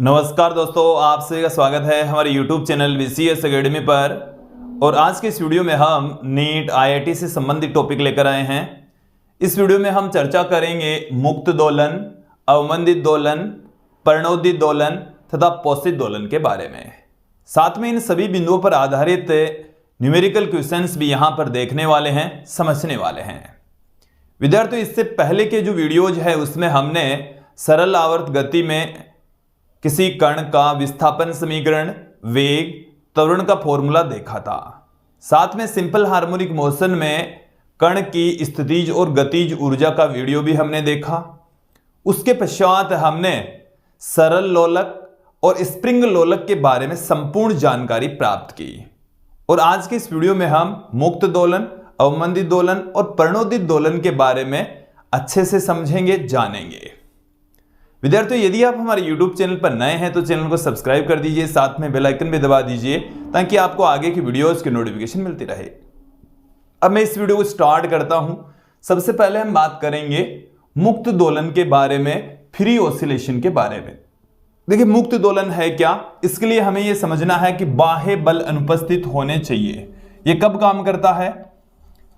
नमस्कार दोस्तों, आप सभी का स्वागत है हमारे YouTube चैनल VCS एकेडमी पर। और आज के इस वीडियो में हम नीट IIT से संबंधित टॉपिक लेकर आए हैं। इस वीडियो में हम चर्चा करेंगे मुक्त दोलन, अवमंदित दोलन, प्रणोदित दोलन तथा पोषित दोलन के बारे में। साथ में इन सभी बिंदुओं पर आधारित न्यूमेरिकल क्वेश्चंस भी यहाँ पर देखने वाले हैं, समझने वाले हैं। विद्यार्थियों, इससे पहले के जो वीडियोज है उसमें हमने सरल आवर्त गति में किसी कण का विस्थापन समीकरण, वेग, त्वरण का फॉर्मूला देखा था। साथ में सिंपल हार्मोनिक मोशन में कण की स्थितिज और गतिज ऊर्जा का वीडियो भी हमने देखा। उसके पश्चात हमने सरल लोलक और स्प्रिंग लोलक के बारे में संपूर्ण जानकारी प्राप्त की। और आज के इस वीडियो में हम मुक्त दोलन, अवमंदित दोलन और प्रणोदित दोलन के बारे में अच्छे से समझेंगे, जानेंगे। विद्यार्थियों, यदि आप हमारे YouTube चैनल पर नए हैं तो चैनल को सब्सक्राइब कर दीजिए, साथ में बेल आइकन भी दबा दीजिए ताकि आपको आगे की वीडियोस की नोटिफिकेशन मिलती रहे। अब मैं इस वीडियो को स्टार्ट करता हूं। सबसे पहले हम बात करेंगे मुक्त दोलन के बारे में, फ्री ऑसिलेशन के बारे में। देखिए, मुक्त दोलन है क्या, इसके लिए हमें यह समझना है कि बाह्य बल अनुपस्थित होने चाहिए। यह कब काम करता है?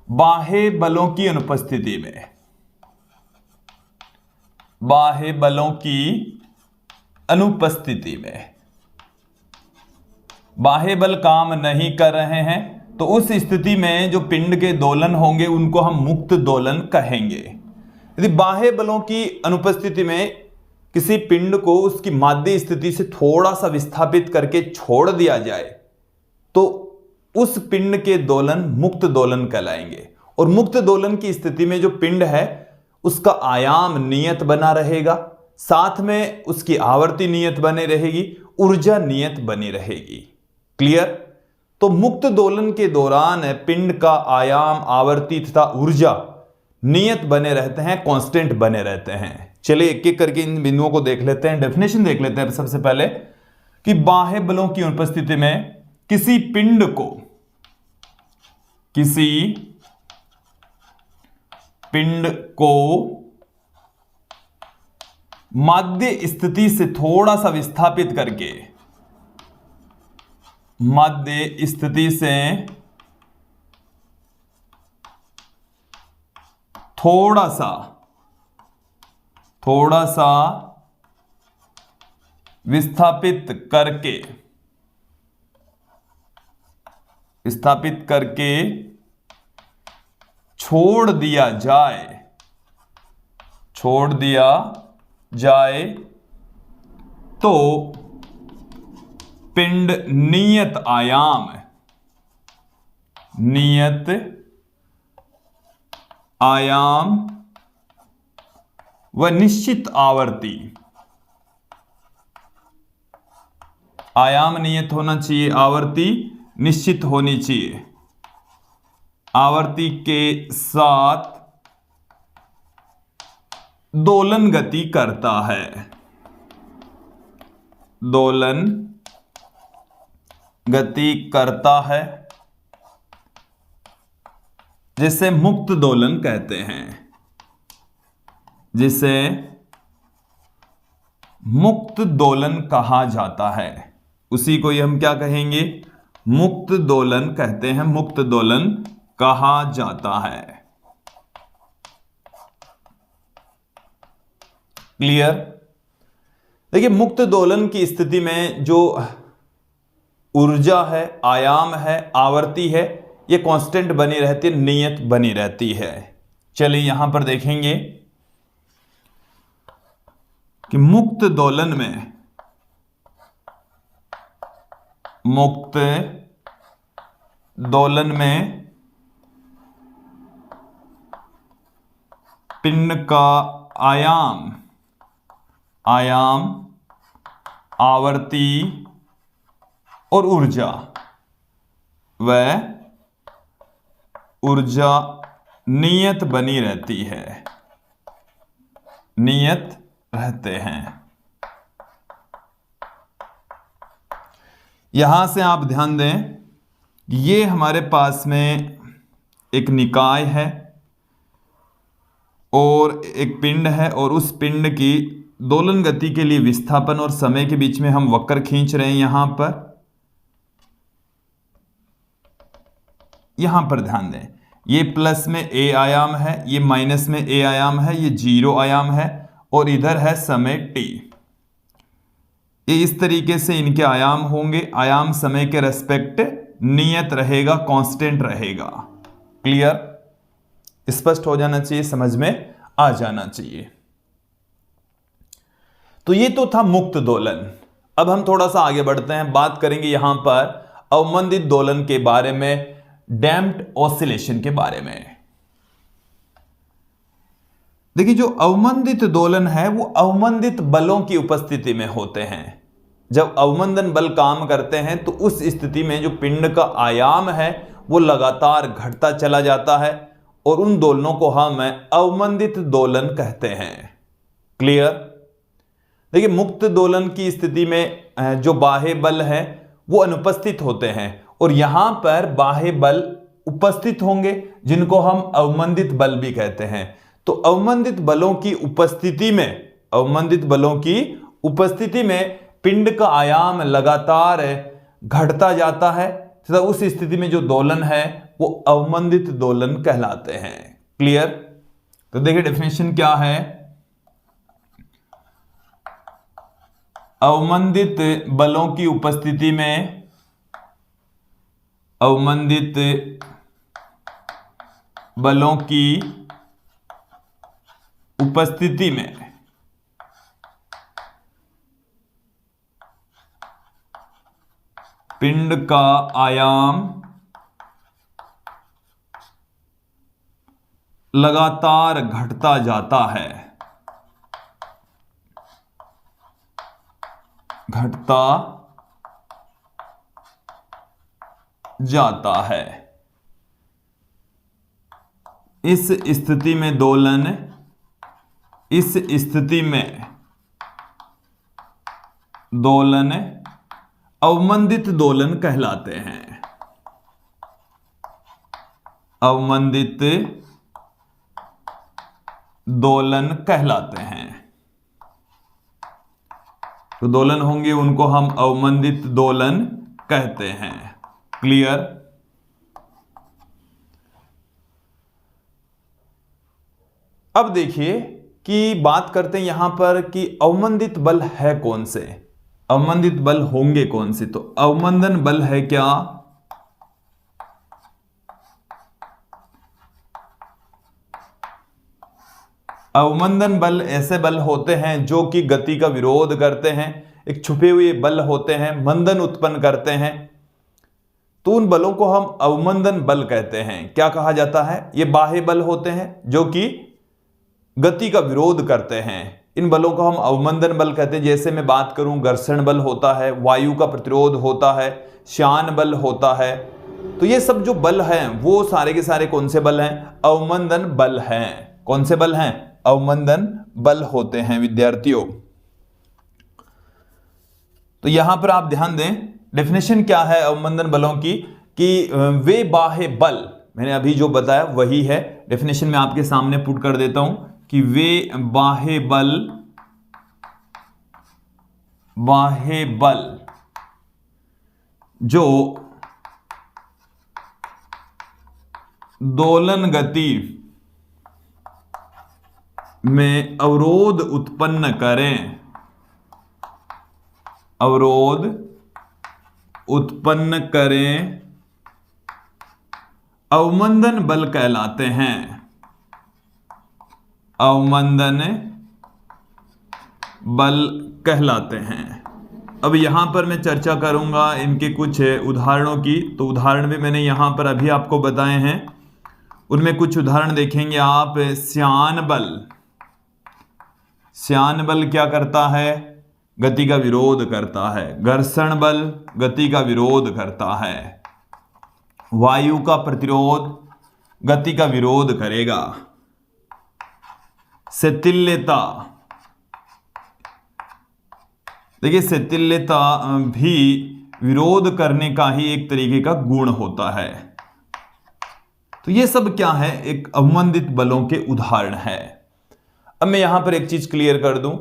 बाह्य बलों की अनुपस्थिति में। बाह्य बलों की अनुपस्थिति में बाह्य बल काम नहीं कर रहे हैं तो उस स्थिति में जो पिंड के दोलन होंगे उनको हम मुक्त दोलन कहेंगे। यदि बाह्य बलों की अनुपस्थिति में किसी पिंड को उसकी माध्य स्थिति से थोड़ा सा विस्थापित करके छोड़ दिया जाए तो उस पिंड के दोलन मुक्त दोलन कहलाएंगे। और मुक्त दोलन की स्थिति में जो पिंड है उसका आयाम नियत बना रहेगा, साथ में उसकी आवर्ती नियत बनी रहेगी, ऊर्जा नियत बनी रहेगी। क्लियर? तो मुक्त दोलन के दौरान पिंड का आयाम, आवर्ती तथा ऊर्जा नियत बने रहते हैं, कांस्टेंट बने रहते हैं। चलिए एक एक करके इन बिंदुओं को देख लेते हैं, डेफिनेशन देख लेते हैं। सबसे पहले कि बाह्य बलों की अनुपस्थिति में किसी पिंड को, माध्य स्थिति से थोड़ा सा विस्थापित करके, माध्य स्थिति से थोड़ा सा विस्थापित करके छोड़ दिया जाए तो पिंड नियत आयाम व निश्चित आवर्ती, आयाम नियत होना चाहिए, आवर्ती निश्चित होनी चाहिए, आवर्ती के साथ दोलन गति करता है, दोलन गति करता है, जिसे मुक्त दोलन कहते हैं, जिसे मुक्त दोलन कहा जाता है। उसी को हम क्या कहेंगे? मुक्त दोलन कहते हैं, मुक्त दोलन कहा जाता है। क्लियर? देखिए, मुक्त दोलन की स्थिति में जो ऊर्जा है, आयाम है, आवर्ती है, ये कांस्टेंट बनी रहती है, नियत बनी रहती है। चलिए यहां पर देखेंगे कि मुक्त दोलन में पिंड का आयाम, आवर्ती और ऊर्जा नियत बनी रहती है, नियत रहते हैं। यहां से आप ध्यान दें, ये हमारे पास में एक निकाय है और एक पिंड है और उस पिंड की दोलन गति के लिए विस्थापन और समय के बीच में हम वक्र खींच रहे हैं। यहां पर ध्यान दें, ये प्लस में a आयाम है, ये माइनस में a आयाम है, ये 0 आयाम है और इधर है समय t। ये इस तरीके से इनके आयाम होंगे। आयाम समय के रेस्पेक्ट नियत रहेगा, कांस्टेंट रहेगा। क्लियर? स्पष्ट हो जाना चाहिए, समझ में आ जाना चाहिए। तो ये तो था मुक्त दोलन। अब हम थोड़ा सा आगे बढ़ते हैं, बात करेंगे यहां पर अवमंदित दोलन के बारे में, डैम्प्ड ऑसिलेशन के बारे में। देखिए, जो अवमंदित दोलन है वो अवमंदित बलों की उपस्थिति में होते हैं। जब अवमंदन बल काम करते हैं तो उस स्थिति में जो पिंड का आयाम है वो लगातार घटता चला जाता है और उन दोलनों को हम अवमंदित दोलन कहते हैं। क्लियर? देखिए, मुक्त दोलन की स्थिति में जो बाह्य बल है वो अनुपस्थित होते हैं और यहां पर बाह्य बल उपस्थित होंगे जिनको हम अवमंदित बल भी कहते हैं। तो अवमंदित बलों की उपस्थिति में पिंड का आयाम लगातार घटता जाता है तथा उस स्थिति में जो दोलन है वो अवमंदित दोलन कहलाते हैं। क्लियर? तो देखिए डेफिनेशन क्या है। अवमंदित बलों की उपस्थिति में पिंड का आयाम लगातार घटता जाता है। इस स्थिति में दोलन अवमंदित दोलन कहलाते हैं। अवमंदित दोलन कहलाते हैं। तो दोलन होंगे उनको हम अवमंदित दोलन कहते हैं। क्लियर? अब देखिए कि बात करते हैं यहां पर कि अवमंदित बल है कौन से, अवमंदित बल होंगे कौन से। तो अवमंदन बल है क्या? अवमंदन बल ऐसे बल होते हैं जो कि गति का विरोध करते हैं, एक छुपे हुए बल होते हैं, मंदन उत्पन्न करते हैं। तो उन बलों को हम अवमंदन बल कहते हैं। क्या कहा जाता है? ये बाह्य बल होते हैं जो कि गति का विरोध करते हैं। इन बलों को हम अवमंदन बल कहते हैं। जैसे मैं बात करूं, घर्षण बल होता है, वायु का प्रतिरोध होता है, श्यान बल होता है। तो ये सब जो बल हैं वो सारे के सारे कौन से बल हैं? अवमंदन बल हैं। कौन से बल हैं? अवमंदन बल होते हैं विद्यार्थियों। तो यहां पर आप ध्यान दें, डेफिनेशन क्या है अवमंदन बलों की कि वे बाह्य बल, मैंने अभी जो बताया वही है। डेफिनेशन में आपके सामने पुट कर देता हूं कि वे बाह्य बल जो दोलन गति में अवरोध उत्पन्न करें, अवमंदन बल कहलाते हैं। अवमंदन बल कहलाते हैं। अब यहां पर मैं चर्चा करूंगा इनके कुछ उदाहरणों की। तो उदाहरण भी मैंने यहां पर अभी आपको बताए हैं। उनमें कुछ उदाहरण देखेंगे आप। श्यान बल क्या करता है? गति का विरोध करता है। घर्षण बल गति का विरोध करता है। वायु का प्रतिरोध गति का विरोध करेगा। शिथिल्यता, देखिए शिथिल्यता भी विरोध करने का ही एक तरीके का गुण होता है। तो ये सब क्या है? एक अवमंदित बलों के उदाहरण है। अब मैं यहां पर एक चीज क्लियर कर दूं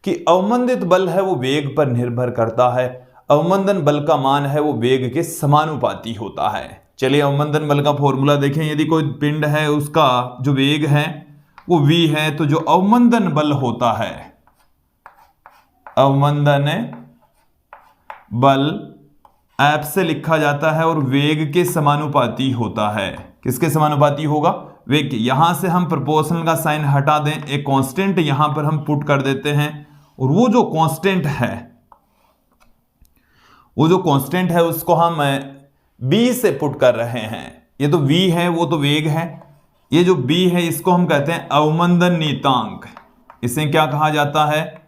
कि अवमंदित बल है वो वेग पर निर्भर करता है, अवमंदन बल का मान है वो वेग के समानुपाती होता है। चलिए अवमंदन बल का फॉर्मूला देखें। यदि कोई पिंड है उसका जो वेग है वो v है, तो जो अवमंदन बल होता है, अवमंदन बल F से लिखा जाता है और वेग के समानुपाती होता है। किसके समानुपाती होगा? वेग के। यहां से हम प्रोपोर्शनल का साइन हटा दें, एक कांस्टेंट यहां पर हम पुट कर देते हैं, और वो जो कांस्टेंट है उसको हम b से पुट कर रहे हैं। ये तो v है, वो तो वेग है। ये जो b है इसको हम कहते हैं अवमंदन नीतांक। इसे क्या कहा जाता है?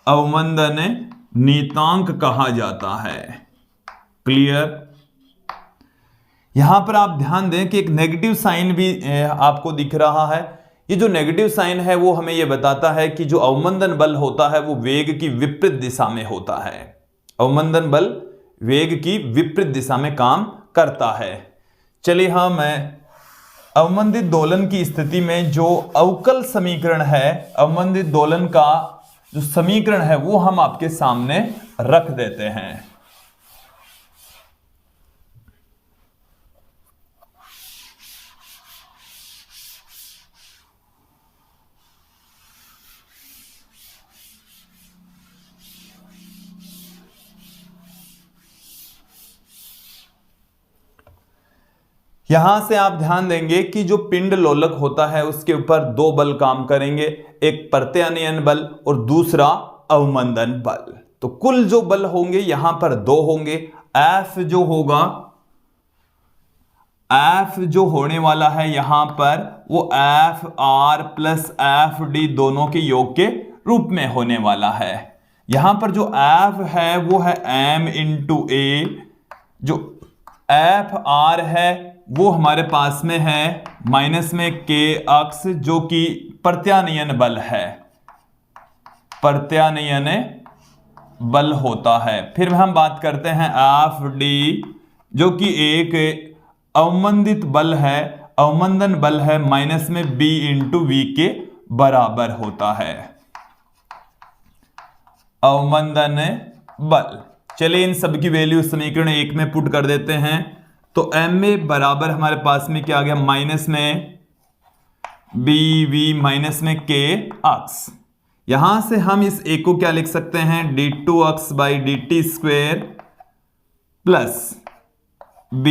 अवमंदन नीतांक कहा जाता है। क्लियर? यहां पर आप ध्यान दें कि एक नेगेटिव साइन भी आपको दिख रहा है। ये जो नेगेटिव साइन है वो हमें ये बताता है कि जो अवमंदन बल होता है वो वेग की विपरीत दिशा में होता है। अवमंदन बल वेग की विपरीत दिशा में काम करता है। चलिए हम अवमंदित दोलन की स्थिति में जो अवकल समीकरण है, अवमंदित दोलन का जो समीकरण है वो हम आपके सामने रख देते हैं। यहां से आप ध्यान देंगे कि जो पिंड लोलक होता है उसके ऊपर दो बल काम करेंगे, एक प्रत्यानयन बल और दूसरा अवमंदन बल। तो कुल जो बल होंगे यहां पर दो होंगे। F जो होने वाला है यहां पर वो Fr प्लस Fd दोनों के योग के रूप में होने वाला है। यहां पर जो F है वो है m इंटू ए, जो Fr है वो हमारे पास में है माइनस में k अक्स, जो कि प्रत्यानयन बल है, प्रत्यानयन बल होता है। फिर हम बात करते हैं Fd जो कि एक अवमंदित बल है, अवमंदन बल है, माइनस में b इंटू वी के बराबर होता है, अवमंदन बल। चलिए इन सब की वैल्यू समीकरण 1 में पुट कर देते हैं। तो m में बराबर हमारे पास में क्या आ गया? माइनस में bv माइनस में k अक्स। यहां से हम इस एक को क्या लिख सकते हैं? d2 X by dt square plus b,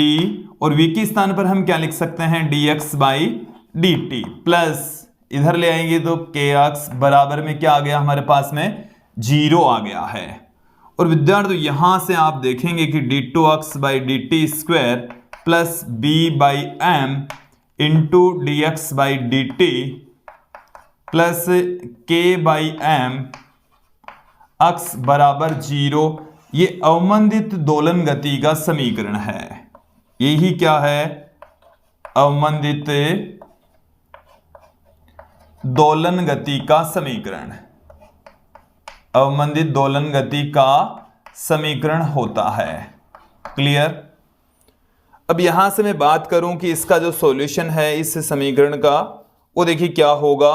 और v के स्थान पर हम क्या लिख सकते हैं? dx बाई dt प्लस इधर ले आएंगे तो k अक्स बराबर में क्या आ गया हमारे पास में? 0 आ गया है। और विद्यार्थी यहां से आप देखेंगे कि d2 X by dt square plus b by m into D X by D T plus k by m X बराबर 0, ये अवमंदित दोलन गति का समीकरण है। यही क्या है? अवमंदित दोलन गति का समीकरण, अवमंदित दोलन गति का समीकरण होता है। क्लियर? अब यहां से मैं बात करूं कि इसका जो सॉल्यूशन है इस समीकरण का, वो देखिए क्या होगा।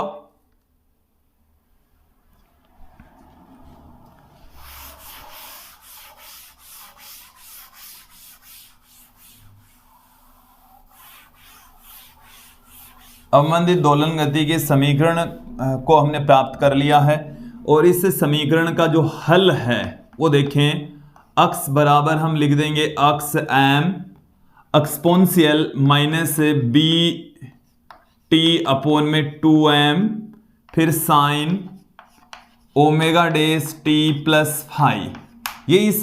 अवमंदित दोलन गति के समीकरण को हमने प्राप्त कर लिया है, और इस समीकरण का जो हल है वो देखें। अक्स बराबर हम लिख देंगे X m exponential minus B T upon में 2m, फिर साइन ओमेगा डेस टी प्लस फाई। ये इस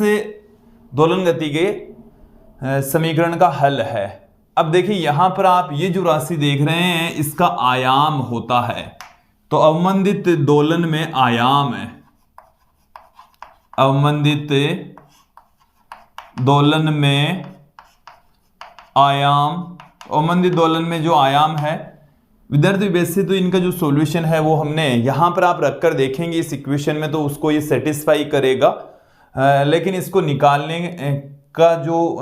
दोलन गति के समीकरण का हल है। अब देखिए यहां पर आप ये जो राशि देख रहे हैं इसका आयाम होता है, तो अवमंदित दोलन में आयाम है, अवमंदित दोलन में आयाम, अवमंदित दोलन में जो आयाम है विद्यार्थी, वैसे तो इनका जो सॉल्यूशन है वो हमने यहां पर आप रखकर देखेंगे इस इक्वेशन में, तो उसको ये सेटिस्फाई करेगा। लेकिन इसको निकालने का जो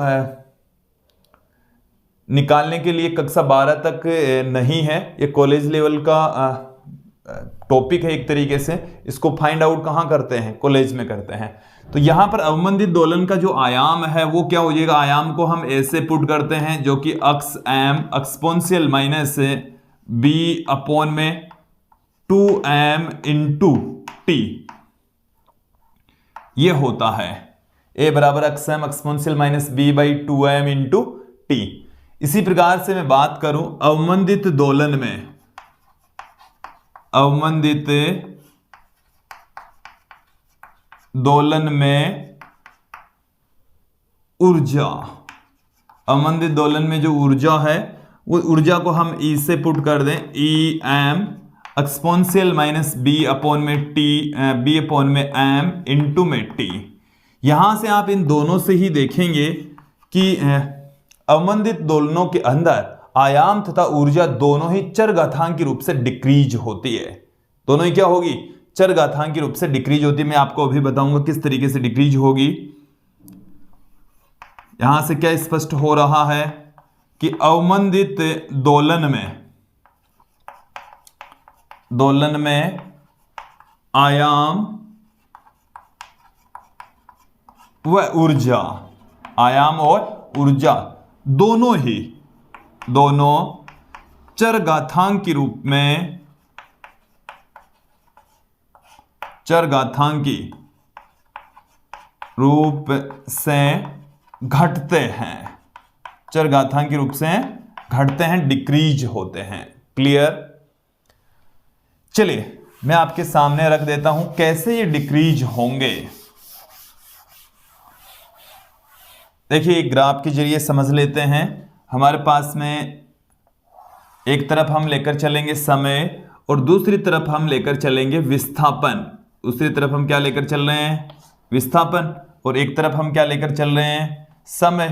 निकालने के लिए कक्षा 12 तक नहीं है, ये कॉलेज लेवल का टॉपिक है एक तरीके से, इसको फाइंड आउट कहाँ करते हैं, कॉलेज में करते हैं। तो यहां पर अवमंदित दोलन का जो आयाम है वो क्या हो जाएगा, आयाम को हम ऐसे पुट करते हैं जो कि x m exponential minus B upon में 2m इंटू टी ये होता है। ए बराबर x m exponential minus b by 2m into t. इसी प्रकार से मैं बात करूं अवमंदित दोलन में, अवमंदित दोलन में ऊर्जा, अवमंदित दोलन में जो ऊर्जा है वो ऊर्जा को हम ई से पुट कर दें, E M exponential minus B upon में टी, बी अपॉन में एम इंटू में टी। यहां से आप इन दोनों से ही देखेंगे कि अवमंदित दोलनों के अंदर आयाम तथा ऊर्जा दोनों ही चरघातांकी रूप से डिक्रीज होती है। दोनों ही क्या होगी, चरघातांकी रूप से डिक्रीज होती है। मैं आपको अभी बताऊंगा किस तरीके से डिक्रीज होगी। यहां से क्या स्पष्ट हो रहा है कि अवमंदित दोलन में आयाम व ऊर्जा, आयाम और ऊर्जा दोनों चरघातांकी रूप में, चरघातांकी रूप से घटते हैं, चरघातांकी रूप से घटते हैं, डिक्रीज होते हैं। क्लियर। चलिए मैं आपके सामने रख देता हूं कैसे ये डिक्रीज होंगे। देखिए एक ग्राफ के जरिए समझ लेते हैं। हमारे पास में एक तरफ हम लेकर चलेंगे समय और दूसरी तरफ हम लेकर चलेंगे विस्थापन। दूसरी तरफ हम क्या लेकर चल रहे हैं, विस्थापन, और एक तरफ हम क्या लेकर चल रहे हैं, समय।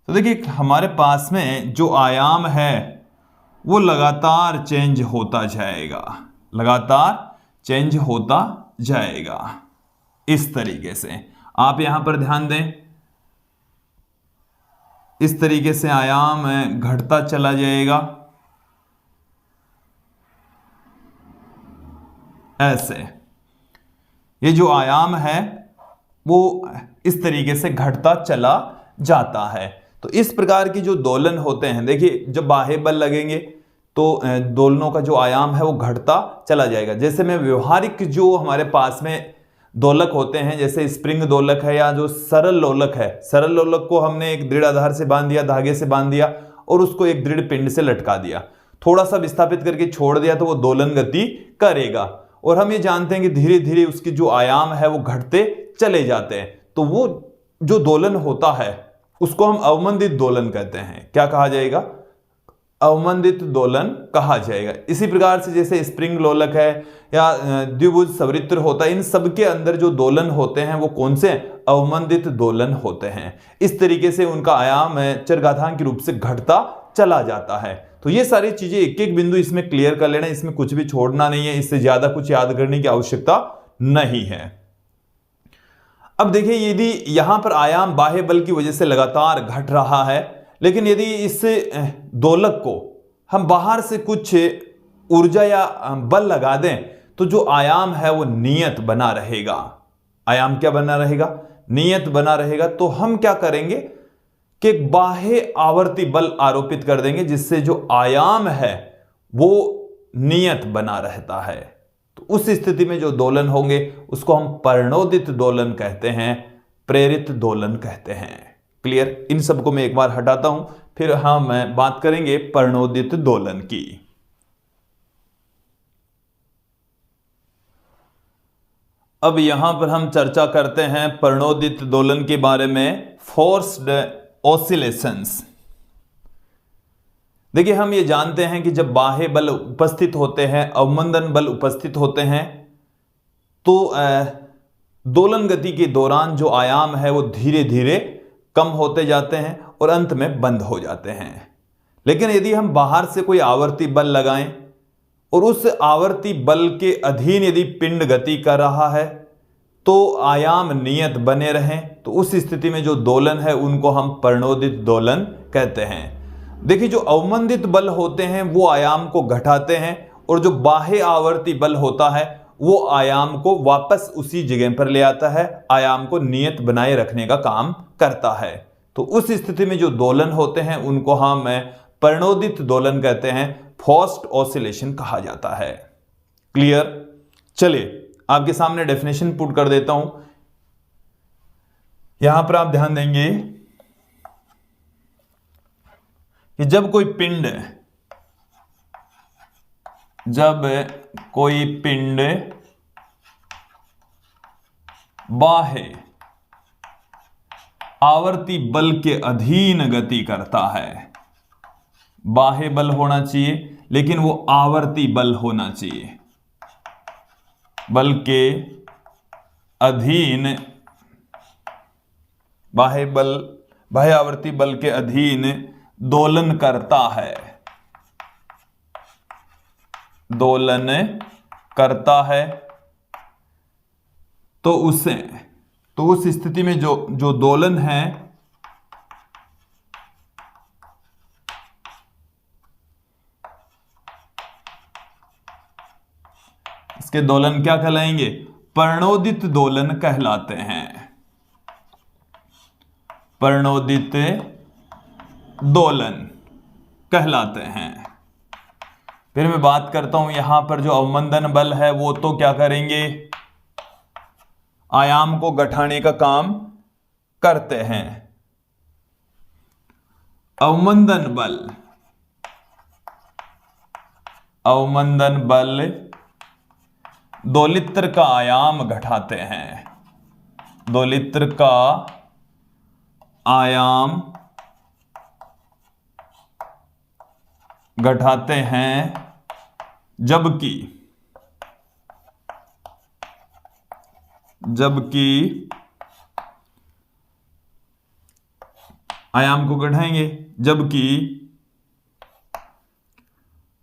तो देखिए हमारे पास में जो आयाम है वो लगातार चेंज होता जाएगा, लगातार चेंज होता जाएगा। इस तरीके से आप यहां पर ध्यान दें, इस तरीके से आयाम घटता चला जाएगा, ऐसे ये जो आयाम है वो इस तरीके से घटता चला जाता है। तो इस प्रकार की जो दोलन होते हैं, देखिए जब बाह्य बल लगेंगे तो दोलनों का जो आयाम है वो घटता चला जाएगा। जैसे में व्यवहारिक जो हमारे पास में दोलक होते हैं, जैसे स्प्रिंग दोलक है या जो सरल लोलक है, सरल लोलक को हमने एक दृढ़ आधार से बांध दिया, धागे से बांध दिया और उसको एक दृढ़ पिंड से लटका दिया, थोड़ा सा विस्थापित करके छोड़ दिया तो वो दोलन गति करेगा। और हम ये जानते हैं कि धीरे धीरे उसके जो आयाम है वो घटते चले जाते हैं। तो वो जो दोलन होता है उसको हम अवमंदित दोलन कहते हैं। क्या कहा जाएगा, अवमंदित दोलन कहा जाएगा। इसी प्रकार से जैसे स्प्रिंग लोलक है या द्विभुज सवृत्र होता है, इन सब के अंदर जो दोलन होते हैं वो कौन से, अवमंदित दोलन होते हैं। इस तरीके से उनका आयाम चरघातांकी रूप से घटता चला जाता है। तो ये सारी चीजें एक एक बिंदु इसमें क्लियर कर लेना, इसमें कुछ भी छोड़ना नहीं है, इससे ज्यादा कुछ याद करने की आवश्यकता नहीं है। अब देखिए यदि यहां पर आयाम बाह्य बल की वजह से लगातार घट रहा है, लेकिन यदि इस दोलक को हम बाहर से कुछ ऊर्जा या बल लगा दें तो जो आयाम है वो नियत बना रहेगा। आयाम क्या बना रहेगा, नियत बना रहेगा। तो हम क्या करेंगे कि बाह्य आवर्ती बल आरोपित कर देंगे जिससे जो आयाम है वो नियत बना रहता है। तो उस स्थिति में जो दोलन होंगे उसको हम प्रणोदित दोलन कहते हैं, प्रेरित दोलन कहते हैं। क्लियर। इन सबको मैं एक बार हटाता हूं, फिर हम बात करेंगे प्रणोदित दोलन की। अब यहां पर हम चर्चा करते हैं प्रणोदित दोलन के बारे में, फोर्स्ड ऑसिलेशंस। देखिए हम ये जानते हैं कि जब बाह्य बल उपस्थित होते हैं, अवमंदन बल उपस्थित होते हैं, तो दोलन गति के दौरान जो आयाम है वो धीरे धीरे कम होते जाते हैं और अंत में बंद हो जाते हैं। लेकिन यदि हम बाहर से कोई आवर्ती बल लगाएं और उस आवर्ती बल के अधीन यदि पिंड गति कर रहा है तो आयाम नियत बने रहें, तो उस स्थिति में जो दोलन है उनको हम प्रणोदित दोलन कहते हैं। देखिए जो अवमंदित बल होते हैं वो आयाम को घटाते हैं और जो बाह्य आवर्ती बल होता है वो आयाम को वापस उसी जगह पर ले आता है, आयाम को नियत बनाए रखने का काम करता है। तो उस स्थिति में जो दोलन होते हैं उनको हम प्रणोदित दोलन कहते हैं, फोर्स्ड ऑसिलेशन कहा जाता है। क्लियर? चलिए आपके सामने डेफिनेशन पुट कर देता हूं। यहां पर आप ध्यान देंगे कि जब कोई पिंड बाह्य आवर्ती बल के अधीन गति करता है, बाह्य बल होना चाहिए लेकिन वो आवर्ती बल होना चाहिए, बल के अधीन, बाह्य आवर्ती बल के अधीन दोलन करता है, दोलन करता है, तो उस स्थिति में जो दोलन है इसके दोलन क्या कहलाएंगे? प्रणोदित दोलन कहलाते हैं, प्रणोदित दोलन कहलाते हैं। फिर मैं बात करता हूं यहां पर जो अवमंदन बल है वो तो क्या करेंगे? आयाम को घटाने का काम करते हैं। अवमंदन बल दोलित्र का आयाम घटाते हैं, दोलित्र का आयाम घटाते हैं, जबकि आयाम को घटाएंगे, जबकि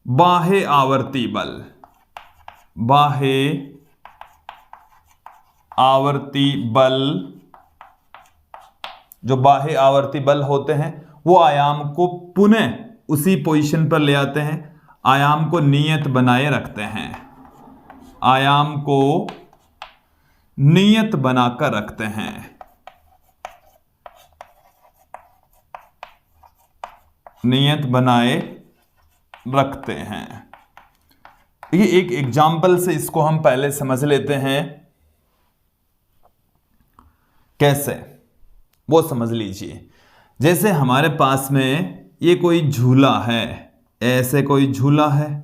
बाह्य आवर्ती बल, जो बाह्य आवर्ती बल होते हैं वो आयाम को पुनः उसी पोजीशन पर ले आते हैं, आयाम को नियत बनाए रखते हैं, आयाम को नियत बनाकर रखते हैं। नियत बनाए रखते हैं। ये एक एग्जाम्पल से इसको हम पहले समझ लेते हैं, कैसे वो समझ लीजिए। जैसे हमारे पास में ये कोई झूला है, ऐसे कोई झूला है,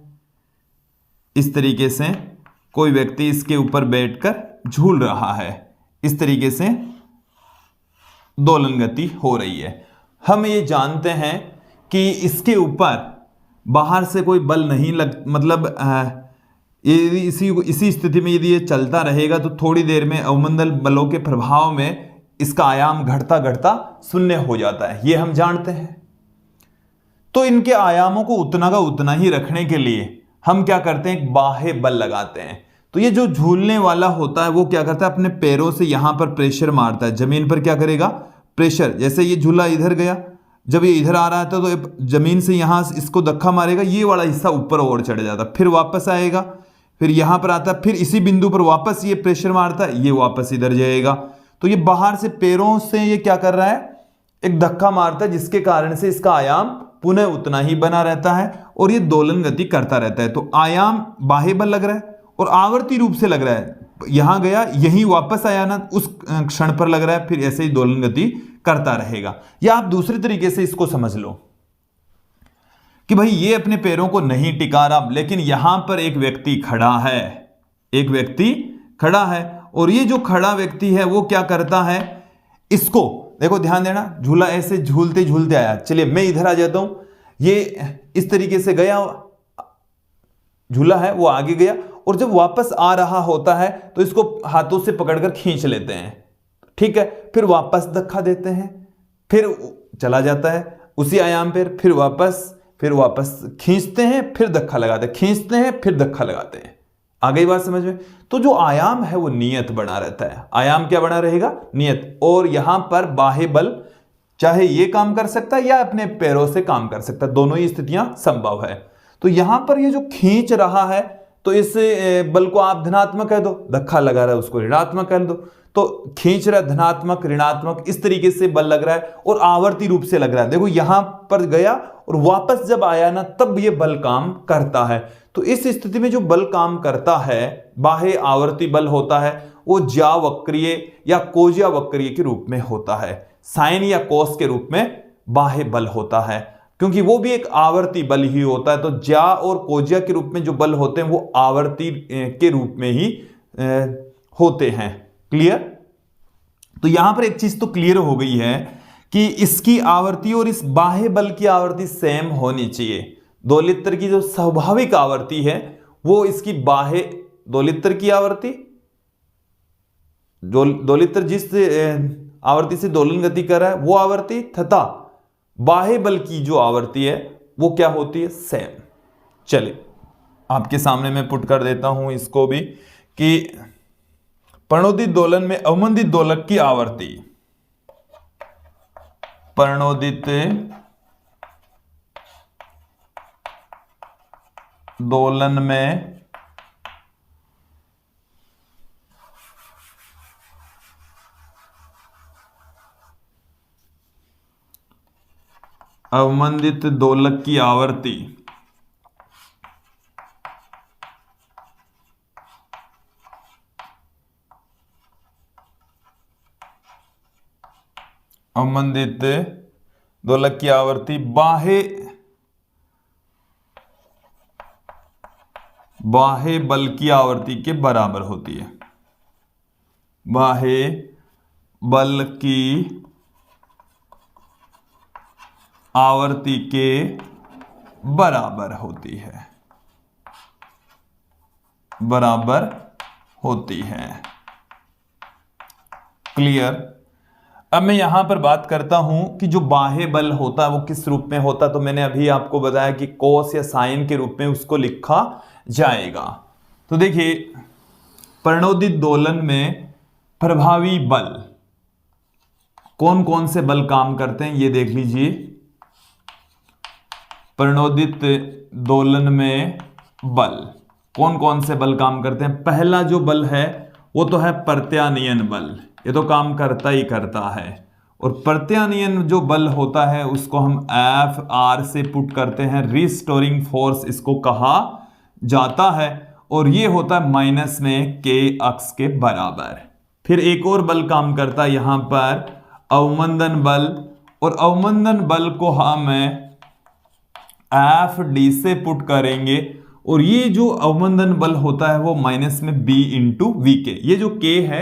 इस तरीके से कोई व्यक्ति इसके ऊपर बैठकर झूल रहा है, इस तरीके से दोलन गति हो रही है। हम ये जानते हैं कि इसके ऊपर बाहर से कोई बल नहीं इसी स्थिति में यदि ये चलता रहेगा तो थोड़ी देर में अवमंदन बलों के प्रभाव में इसका आयाम घटता घटता शून्य हो जाता है, ये हम जानते हैं। तो इनके आयामों को उतना का उतना ही रखने के लिए हम क्या करते हैं? एक बाह्य बल लगाते हैं। तो ये जो झूलने वाला होता है वो क्या करता है? अपने पैरों से यहां पर प्रेशर मारता है, जमीन पर क्या करेगा? प्रेशर। जैसे ये झूला इधर गया, जब ये इधर आ रहा था तो जमीन से यहां इसको धक्का मारेगा, ये वाला हिस्सा ऊपर और चढ़ जाता, फिर वापस आएगा, फिर यहां पर आता, फिर इसी बिंदु पर वापस ये प्रेशर मारता है, ये वापस इधर जाएगा। तो ये बाहर से पैरों से ये क्या कर रहा है? एक धक्का मारता है, जिसके कारण से इसका आयाम पुनः उतना ही बना रहता है और ये दोलन गति करता रहता है। तो आयाम बाह्य बल लग रहा है और आवर्ती रूप से लग रहा है, यहां गया यहीं वापस आया ना, उस क्षण पर लग रहा है, फिर ऐसे ही दोलन गति करता रहेगा। या आप दूसरे तरीके से इसको समझ लो कि भाई ये अपने पैरों को नहीं टिका रहा, लेकिन यहां पर एक व्यक्ति खड़ा है, एक व्यक्ति खड़ा है, और ये जो खड़ा व्यक्ति है वो क्या करता है? इसको देखो, ध्यान देना, झूला ऐसे झूलते झूलते आया, चलिए मैं इधर आ जाता हूं, ये इस तरीके से गया, झूला है वो आगे गया, और जब वापस आ रहा होता है तो इसको हाथों से पकड़कर खींच लेते हैं, ठीक है, फिर वापस धक्का देते हैं, फिर चला जाता है उसी आयाम पर, फिर वापस खींचते हैं, फिर धक्का लगाते हैं, खींचते हैं, फिर धक्का लगाते हैं। आ गई बात समझ में? तो जो आयाम है वो नियत बना रहता है। आयाम क्या बना रहेगा? नियत। और यहां पर बाह्य बल चाहे ये काम कर सकता है या अपने पैरों से काम कर सकता है, दोनों ही स्थितियां संभव है। तो यहां पर ये जो खींच रहा है तो इस बल को आप धनात्मक कह दो, धक्का लगा रहा है उसको ऋणात्मक कह दो। तो खींच रहा है धनात्मक ऋणात्मक इस तरीके से बल लग रहा है और आवर्ती रूप से लग रहा है। देखो यहां पर गया और वापस जब आया ना तब ये बल काम करता है। तो इस स्थिति में जो बल काम करता है बाह्य आवर्ती बल होता है वो ज्यावक्रीय या कोज्यावक्रीय के रूप में होता है, साइन या कोस के रूप में बाह्य बल होता है, क्योंकि वो भी एक आवर्ती बल ही होता है। तो ज्या और कोज्या के रूप में जो बल होते हैं वो आवर्ती के रूप में ही होते हैं। क्लियर? तो यहां पर एक चीज तो क्लियर हो गई है कि इसकी आवर्ती और इस बाह्य बल की आवर्ती सेम होनी चाहिए। दोलित्र की जो स्वाभाविक आवर्ती है वो इसकी बाह्य दोलित्र की आवर्ती, दोलित्र जिस आवर्ती से दोलन गति कर रहा है वो आवर्ती तथा बाह्य बल की जो आवर्ती है वो क्या होती है, सेम। चलिए आपके सामने मैं पुट कर देता हूं इसको भी कि प्रणोदित दोलन में अवमंदित दोलक की आवर्ती, प्रणोदित दोलन में अवमंदित दोलक की आवर्ती अवमंदित दोलक की आवर्ती बाह्य बल की आवर्ती के बराबर होती है, बाह्य बल की आवर्ती के बराबर होती है, बराबर होती है। क्लियर? अब मैं यहां पर बात करता हूं कि जो बाह्य बल होता है वो किस रूप में होता है। तो मैंने अभी आपको बताया कि कोस या साइन के रूप में उसको लिखा जाएगा। तो देखिए प्रणोदित दोलन में प्रभावी बल कौन कौन से बल काम करते हैं ये देख लीजिए। प्रणोदित दोलन में बल कौन कौन से बल काम करते हैं। पहला जो बल है वो तो है प्रत्यानयन बल, ये तो काम करता ही करता है। और प्रत्यानयन जो बल होता है उसको हम Fr से पुट करते हैं, रिस्टोरिंग फोर्स इसको कहा जाता है। और ये होता है माइनस में K अक्ष के बराबर। फिर एक और बल काम करता है यहां पर अवमंदन बल, और अवमंदन बल को हम Fd से पुट करेंगे। और ये जो अवमंदन बल होता है वो माइनस में B इंटू वी के, ये जो K है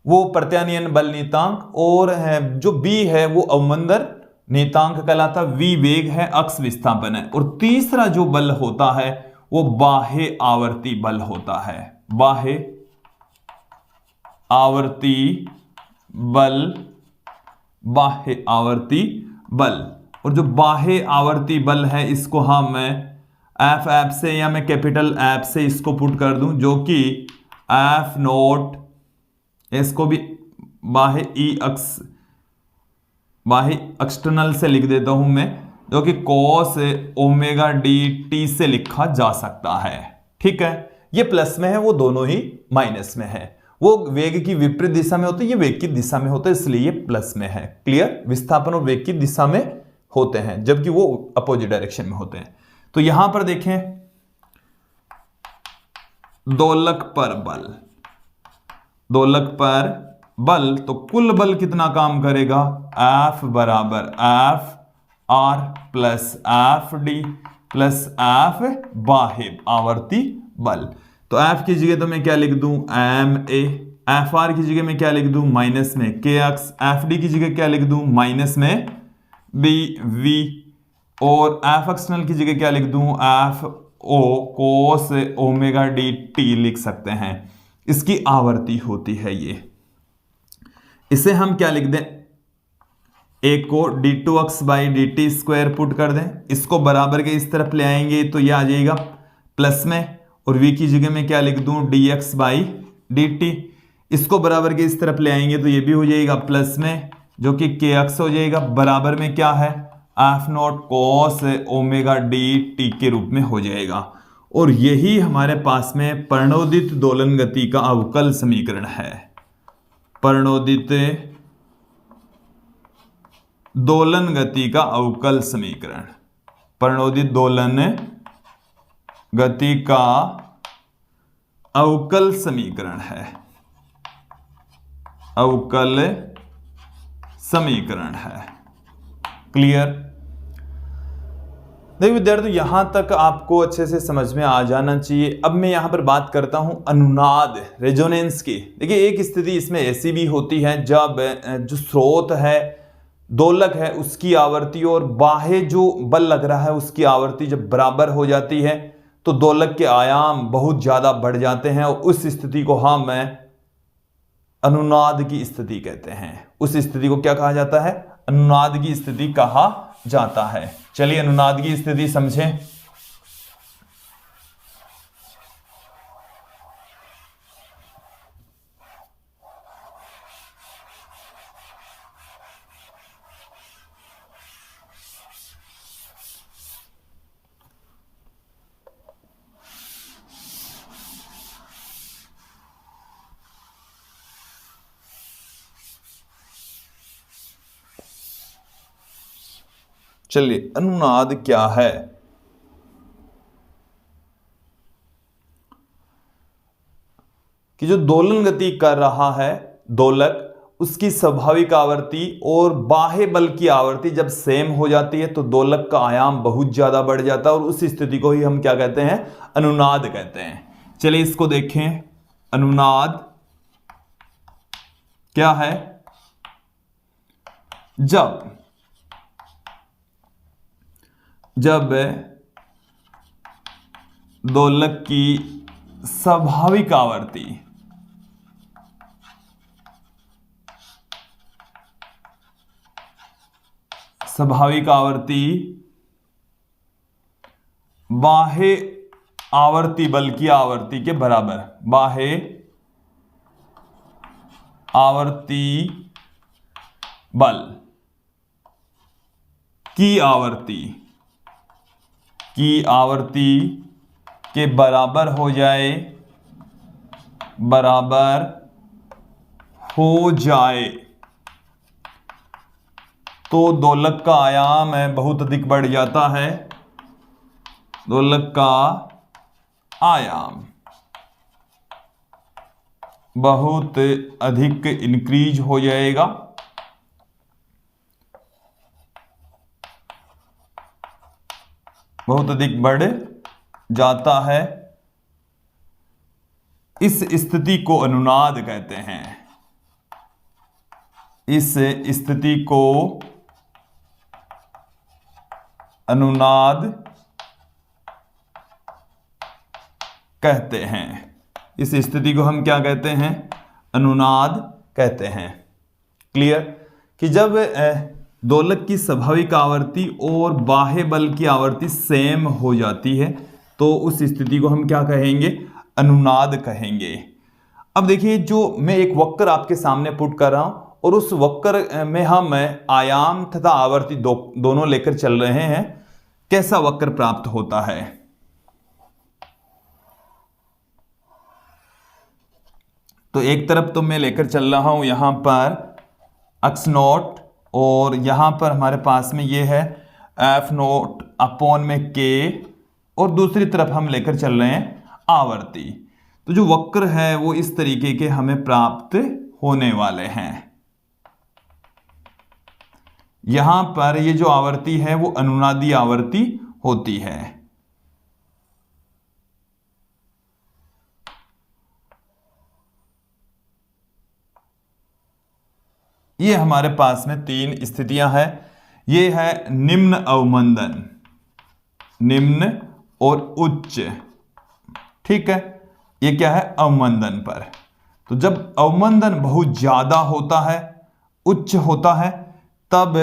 वो प्रत्यानयन बल नियतांक और जो B है वो अवमंदन नियतांक कहलाता है, V वेग है, अक्ष विस्थापन है। और तीसरा जो बल होता है वो बाह्य आवर्ती बल होता है, बाह्य आवर्ती बल, बाह्य आवर्ती बल। और जो बाह्य आवर्ती बल है इसको हम F से या मैं कैपिटल F से इसको पुट कर दूं जो कि F नोट, इसको भी बाह्य ई अक्स, बाह्य एक्सटर्नल से लिख देता हूं मैं, जो कि cos ओमेगा डी टी से लिखा जा सकता है। ठीक है, ये प्लस में है, वो दोनों ही माइनस में है। वो वेग की विपरीत दिशा में होते हैं, ये वेग की दिशा में होता है, इसलिए ये प्लस में है। क्लियर? विस्थापन और वेग की दिशा में होते हैं जबकि वो अपोजिट डायरेक्शन में होते हैं। तो यहां पर देखें दोलक पर बल, दोलक पर बल, तो कुल बल कितना काम करेगा, F बराबर F R plus F D plus F बाह्य आवर्ती बल। तो F की जगह तो मैं क्या लिख दूं M A, F R की जगह मैं क्या लिख दूं माइनस में K X, F D की जगह क्या लिख दूं माइनस में B V, और F एक्सटर्नल की जगह क्या लिख दूं F O कोस ओमेगा डी टी लिख सकते हैं। इसकी आवर्ती होती है ये। इसे हम क्या लिख दें, एक को d2x by D T square put कर दें, इसको बराबर के इस तरफ ले आएंगे तो ये आ जाएगा प्लस में, और v की जगह में क्या लिख दूं dx बाई डी टी, इसको बराबर के इस तरफ ले आएंगे तो ये भी हो जाएगा प्लस में, जो कि kx हो जाएगा। बराबर में क्या है F not cos omega D T के रूप में हो जाएगा। और यही हमारे पास में प्रणोदित दोलन गति का अवकल समीकरण है। प्रणोदित दोलन गति का अवकल समीकरण, प्रणोदित दोलन गति का अवकल समीकरण है, अवकल समीकरण है। क्लियर? देखिए विद्यार्थी, यहां तक आपको अच्छे से समझ में आ जाना चाहिए। अब मैं यहां पर बात करता हूं अनुनाद, रेजोनेंस की। देखिए एक स्थिति इसमें ऐसी भी होती है जब जो स्रोत है, दोलक है, उसकी आवर्ती और बाह्य जो बल लग रहा है उसकी आवर्ती जब बराबर हो जाती है तो दोलक के आयाम बहुत ज्यादा बढ़ जाते हैं और उस स्थिति को हम अनुनाद की स्थिति कहते हैं। उस स्थिति को क्या कहा जाता है? अनुनाद की स्थिति कहा जाता है। चलिए अनुनाद की स्थिति समझें। चलिए अनुनाद क्या है? कि जो दोलन गति कर रहा है दोलक, उसकी स्वाभाविक आवर्ती और बाह्य बल की आवर्ती जब सेम हो जाती है तो दोलक का आयाम बहुत ज्यादा बढ़ जाता है और उस स्थिति को ही हम क्या कहते हैं? अनुनाद कहते हैं। चलिए इसको देखें। अनुनाद क्या है? जब दोलक की स्वाभाविक आवर्ती बाह्य आवर्ती बल की आवर्ती के बराबर, बाह्य आवर्ती बल की आवर्ती के बराबर हो जाए तो दोलक का आयाम बहुत अधिक बढ़ जाता है। दोलक का आयाम बहुत अधिक इंक्रीज हो जाएगा। बहुत अधिक बढ़ जाता है। इस स्थिति को अनुनाद कहते हैं। इस स्थिति को अनुनाद कहते हैं। इस स्थिति को हम क्या कहते हैं? अनुनाद कहते हैं। क्लियर? कि जब दोलक की स्वाभाविक आवर्ती और बाह्य बल की आवर्ती सेम हो जाती है तो उस स्थिति को हम क्या कहेंगे? अनुनाद कहेंगे। अब देखिए, जो मैं एक वक्र आपके सामने पुट कर रहा हूं और उस वक्र में हम आयाम तथा आवर्ती दोनों लेकर चल रहे हैं। कैसा वक्र प्राप्त होता है? तो एक तरफ तो मैं लेकर चल रहा हूं यहां पर x नॉट और यहां पर हमारे पास में ये है f नॉट अपॉन में k, और दूसरी तरफ हम लेकर चल रहे हैं आवर्ती। तो जो वक्र है वो इस तरीके के हमें प्राप्त होने वाले हैं। यहां पर ये जो आवर्ती है वो अनुनादी आवर्ती होती है। ये हमारे पास में तीन स्थितियां हैं। ये है निम्न अवमंदन, निम्न और उच्च। ठीक है, ये क्या है? अवमंदन पर। तो जब अवमंदन बहुत ज्यादा होता है, उच्च होता है, तब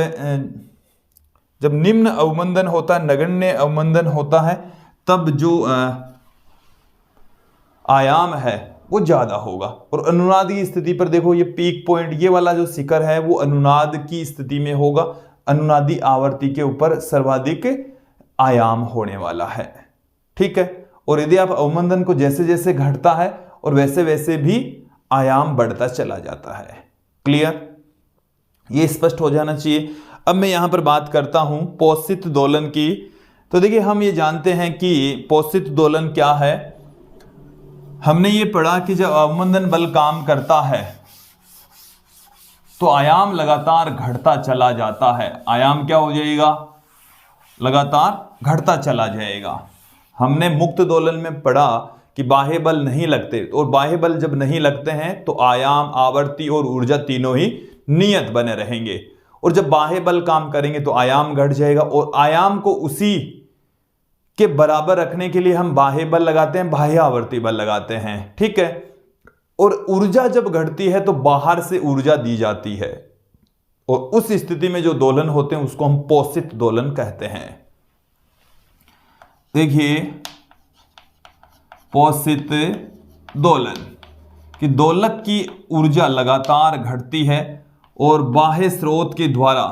जब निम्न अवमंदन होता है, नगण्य अवमंदन होता है, तब जो आयाम है वो ज्यादा होगा। और अनुनाद की स्थिति पर देखो, ये पीक पॉइंट, ये वाला जो शिखर है वो अनुनाद की स्थिति में होगा, अनुनादी आवर्ती के ऊपर सर्वाधिक आयाम होने वाला है। ठीक है, और यदि आप अवमंदन को जैसे जैसे घटता है और वैसे वैसे भी आयाम बढ़ता चला जाता है। क्लियर, ये स्पष्ट हो जाना चाहिए। अब मैं यहां पर बात करता हूं पोषित दोलन की। तो देखिए, हम ये जानते हैं कि पोषित दोलन क्या है। हमने ये पढ़ा कि जब अवमंदन बल काम करता है तो आयाम लगातार घटता चला जाता है। आयाम क्या हो जाएगा? लगातार घटता चला जाएगा। हमने मुक्त दोलन में पढ़ा कि बाह्य बल नहीं लगते, और बाह्य बल जब नहीं लगते हैं तो आयाम, आवर्ती और ऊर्जा तीनों ही नियत बने रहेंगे। और जब बाह्य बल काम करेंगे तो आयाम घट जाएगा, और आयाम को उसी के बराबर रखने के लिए हम बाह्य बल लगाते हैं, बाह्य आवर्ती बल लगाते हैं। ठीक है, और ऊर्जा जब घटती है तो बाहर से ऊर्जा दी जाती है, और उस स्थिति में जो दोलन होते हैं उसको हम पोषित दोलन कहते हैं। देखिए, पोषित दोलन कि दोलक की ऊर्जा लगातार घटती है और बाह्य स्रोत के द्वारा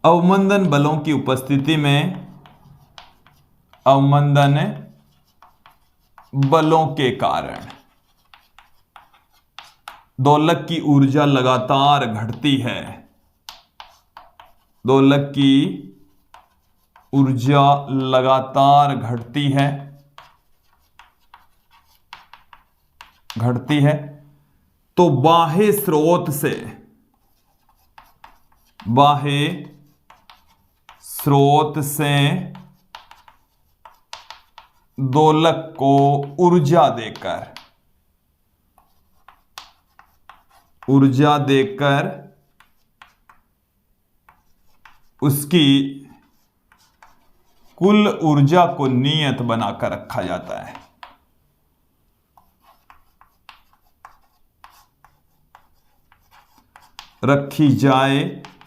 अवमंदन बलों की उपस्थिति में, अवमंदन बलों के कारण दोलक की ऊर्जा लगातार घटती है। दोलक की ऊर्जा लगातार घटती है तो बाह्य स्रोत से दोलक को ऊर्जा देकर उसकी कुल ऊर्जा को नियत बनाकर रखा जाता है। रखी जाए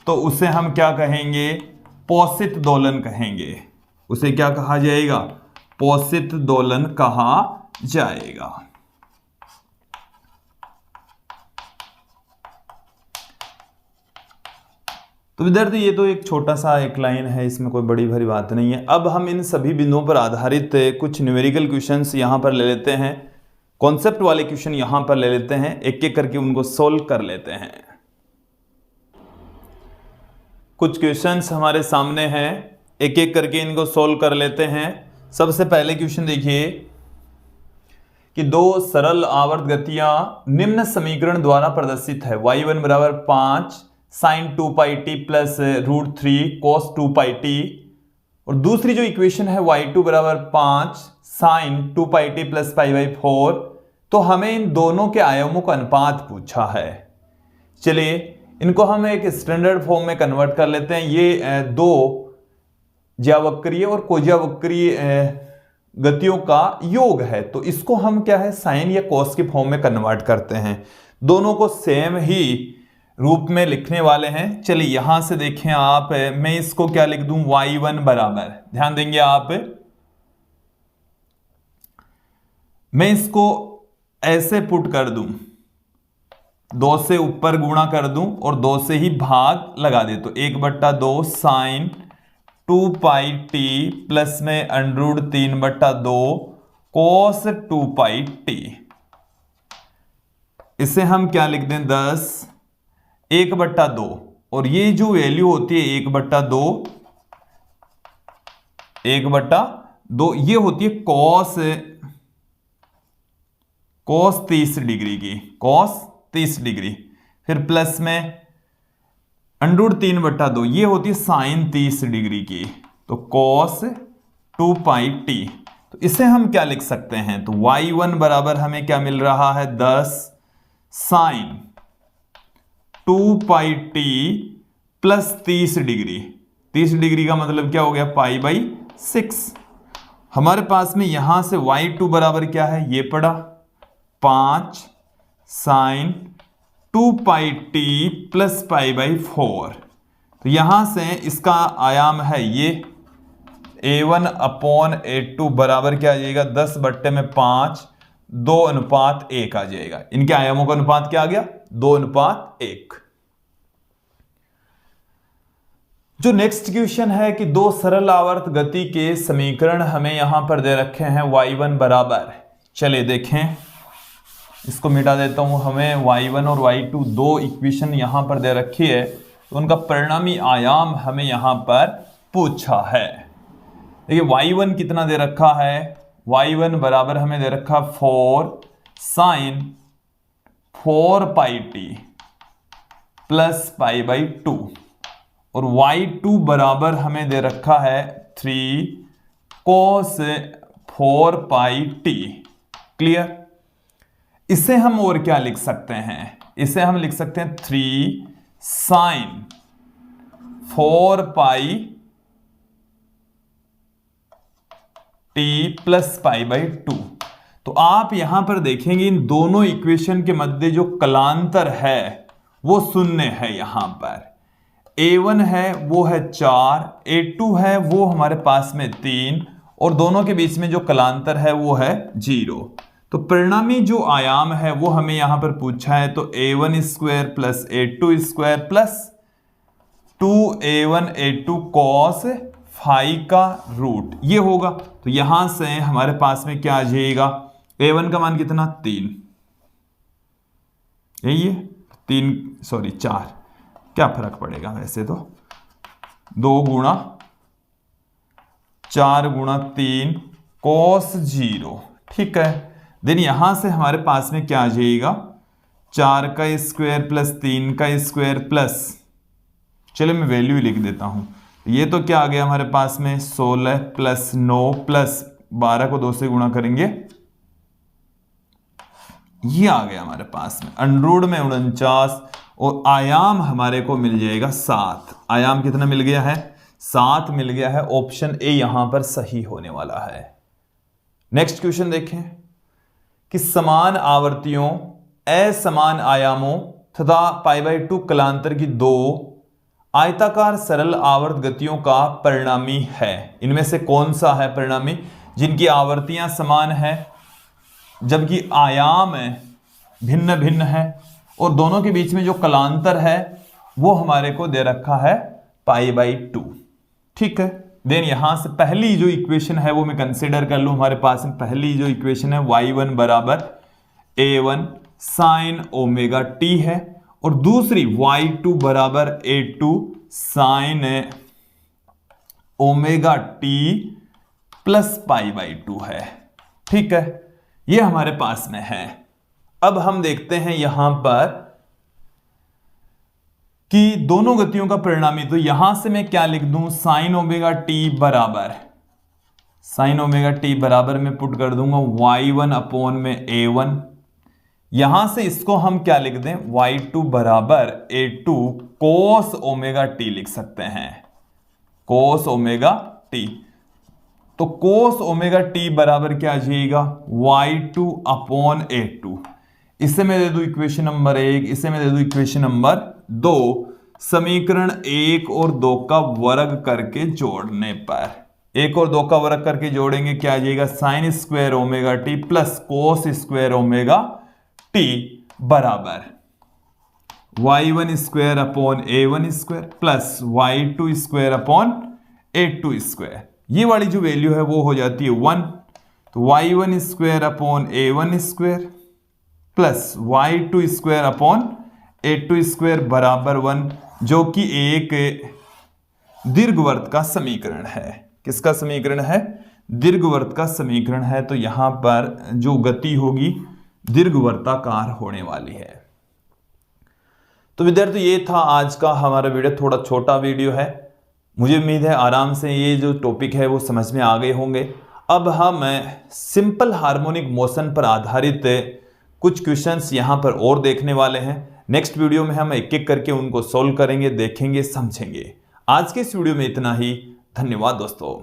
तो उसे हम क्या कहेंगे? पोषित दोलन कहेंगे। उसे क्या कहा जाएगा? पोषित दोलन कहा जाएगा। तो विद्यार्थी, ये तो एक छोटा सा एक लाइन है, इसमें कोई बड़ी भारी बात नहीं है। अब हम इन सभी बिंदुओं पर आधारित कुछ न्यूमेरिकल क्वेश्चंस यहां पर ले लेते हैं, कॉन्सेप्ट वाले क्वेश्चन यहां पर ले लेते हैं, एक एक करके उनको सोल्व कर लेते हैं। कुछ क्वेश्चंस हमारे सामने हैं, एक एक करके इनको सोल्व कर लेते हैं। सबसे पहले क्वेश्चन देखिए कि दो सरल आवर्त गतियां निम्न समीकरण द्वारा प्रदर्शित है। y1 बराबर 5 sin 2πt plus √3 cos 2πt, और दूसरी जो इक्वेशन है y2 बराबर 5 sin 2πt प्लस π/4। तो हमें इन दोनों के आयामों का अनुपात पूछा है। चलिए इनको हम एक स्टैंडर्ड फॉर्म में कन्वर्ट कर लेते हैं। ये दो ज्यावक्रीय और कोज्यावक्रीय गतियों का योग है, तो इसको हम क्या है, साइन या कॉस के फॉर्म में कन्वर्ट करते हैं। दोनों को सेम ही रूप में लिखने वाले हैं। चलिए यहां से देखें आप, मैं इसको क्या लिख दूं, y1 बराबर, ध्यान देंगे आप, मैं इसको ऐसे पुट कर दूं, 2 से ऊपर गुणा कर दूं और 2 से ही भाग लगा दे, तो 1/2 साइन 2πt प्लस में √3/2 cos 2πt। इसे हम क्या लिख दें, 10 1/2, और ये जो वैल्यू होती है 1/2 ये होती है cos 30 डिग्री की, cos 30 डिग्री, फिर प्लस में √3/2 ये होती है साइन 30 डिग्री की, तो cos 2πt। तो इसे हम क्या लिख सकते हैं, तो y1 बराबर हमें क्या मिल रहा है, 10 sign 2πt plus 30 degree. 30 degree का मतलब क्या हो गया, π/6। हमारे पास में यहां से y2 बराबर क्या है, ये पड़ा 5 साइन 2πt प्लस π/4। तो यहां से इसका आयाम है ये a1/a2 बराबर क्या आ जाएगा, 10/5 2:1 आ जाएगा। इनके आयामों का अनुपात क्या आ गया, 2:1। जो नेक्स्ट क्वेश्चन है कि दो सरल आवर्त गति के समीकरण हमें यहां पर दे रखे हैं y1 बराबर, चलिए देखें, इसको मिटा देता हूं। हमें y1 और y2 दो इक्वेशन यहां पर दे रखी है, तो उनका परिणामी आयाम हमें यहां पर पूछा है। देखिए y1 कितना दे रखा है, y1 बराबर हमें दे रखा 4 sin 4 pi T plus pi by 2, और y2 बराबर हमें दे रखा है 3 cos 4 पाई टी। क्लियर? इसे हम और क्या लिख सकते हैं, इसे हम लिख सकते हैं 3 sin 4 pi T plus pi by 2। तो आप यहां पर देखेंगे इन दोनों इक्वेशन के मध्य जो कलांतर है वो शून्य है। यहां पर a1 है वो है 4, a2 है वो हमारे पास में 3, और दोनों के बीच में जो कलांतर है वो है 0। तो परिणामी जो आयाम है वो हमें यहां पर पूछा है, तो a1 square plus a2 square plus 2a1 a2 cos phi का रूट ये होगा। तो यहां से हमारे पास में क्या आ जाएगा, a1 का मान कितना 3, यही है 4, क्या फर्क पड़ेगा वैसे तो 2 गुणा 4 गुणा 3 cos 0, ठीक है। देन यहां से हमारे पास में क्या आ जाएगा 4 का स्क्वायर प्लस 3 का स्क्वायर प्लस, चलिए मैं वैल्यू लिख देता हूं, ये तो क्या आ गया हमारे पास में 16 प्लस 9 प्लस 12 को 2 से गुणा करेंगे, ये आ गया हमारे पास में अंडरूट में 49, और आयाम हमारे को मिल जाएगा 7। आयाम कितना मिल गया है, 7 मिल गया है। ऑप्शन ए यहां पर सही होने वाला है। नेक्स्ट क्वेश्चन देखें कि समान आवर्तियों, असमान आयामों तथा पाई बाई 2 कलांतर की दो आयताकार सरल आवर्त गतियों का परिणामी है। इनमें से कौन सा है परिणामी, जिनकी आवर्तियां समान है जबकि आयाम भिन्न भिन्न है, और दोनों के बीच में जो कलांतर है वो हमारे को दे रखा है पाई बाई 2, ठीक है। देन यहां से पहली जो इक्वेशन है वो मैं कंसीडर कर लूं, हमारे पास में पहली जो इक्वेशन है y1 बराबर a1 साइन ओमेगा t है, और दूसरी y2 बराबर a2 sine omega t plus pi by 2 है, ठीक है। ये हमारे पास में है। अब हम देखते हैं यहां पर कि दोनों गतियों का परिणामी, तो यहां से मैं क्या लिख दूं, साइन ओमेगा टी बराबर में पुट कर दूंगा y1 अपॉन में a1। यहां से इसको हम क्या लिख दें, y2 बराबर a2 cos ओमेगा t लिख सकते हैं, cos ओमेगा t। तो cos ओमेगा t बराबर क्या आ जाएगा, y2 अपॉन a2। इसे मैं दे दूं इक्वेशन नंबर 1, इसे मैं दे दूं इक्वेशन नंबर 2। समीकरण 1 और 2 का वर्ग करके जोड़ने पर, 1 और 2 का वर्ग करके जोड़ेंगे क्या आ जाएगा, sine square omega T plus cos square omega T बराबर y1 square upon a1 square plus y2 square upon a2 square. ये वाली जो वैल्यू है वो हो जाती है 1, तो y1 square upon a1 square plus y2 square upon a2 square बराबर 1, जो कि एक दीर्घवृत्त का समीकरण है। किसका समीकरण है, दीर्घवृत्त का समीकरण है। तो यहां पर जो गति होगी दीर्घवृत्ताकार होने वाली है। तो विद्यार्थी ये था आज का हमारा वीडियो, थोड़ा छोटा वीडियो है। मुझे उम्मीद है आराम से ये जो टॉपिक है वो समझ में आ गए होंगे। अब हम सिंपल हार्मोनिक मोशन पर आधारित कुछ क्वेश्चंस यहां पर और देखने वाले हैं। नेक्स्ट वीडियो में हम एक एक करके उनको सोल्व करेंगे, देखेंगे, समझेंगे। आज के इस वीडियो में इतना ही। धन्यवाद दोस्तों।